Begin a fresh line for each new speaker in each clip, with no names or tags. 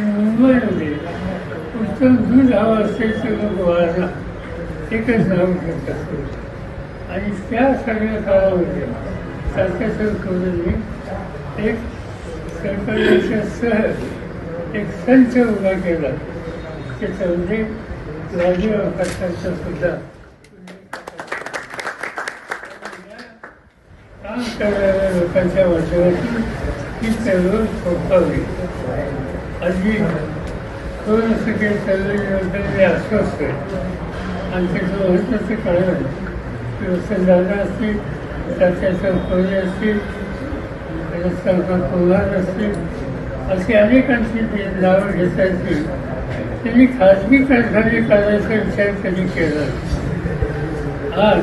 मुंबईमध्ये उत्तम दूध हवं असेल तर लोक वाढला एकच नाव घेत असतो आणि त्या सगळ्या काळामध्ये तात्यासाहेब कोल्हेंनी एक सरकारच्या सह एक संच उभा केला त्याच्यामध्ये राजीव खतांचा सुद्धा काम करणाऱ्या लोकांच्या माध्यमातून ही चळवळ थोपवावी. अगदी थोडंसं काही चळवळीबद्दल मी अस्वस्थ आहे आणि त्याचं महत्त्वाचं कारण वसंतदादा असतील, तात्यासाहेब कोल्हे असतील, रत्नाकर पवार असतील, अशी अनेकांची जी नावं घेता येतील त्यांनी खाजगी कारखाने काढायचा विचार कधी केला. आज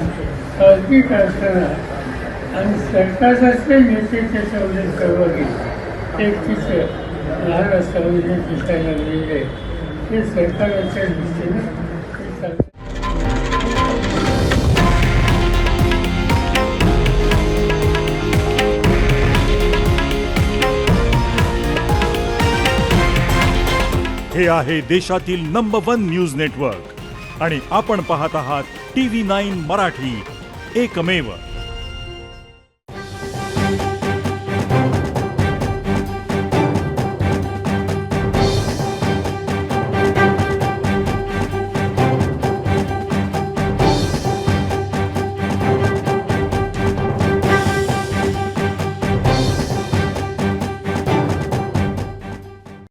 खाजगी कारखाना आणि सरकारचे नेते त्याच्यामध्ये सहभागी एक तिचं लहान असताना दिसायला लागलेले आहे ते सरकारच्या दृष्टीनं
हे आहे देशातील नंबर 1 न्यूज नेटवर्क आणि आपण पाहत आहात TV9 मराठी, एकमेव.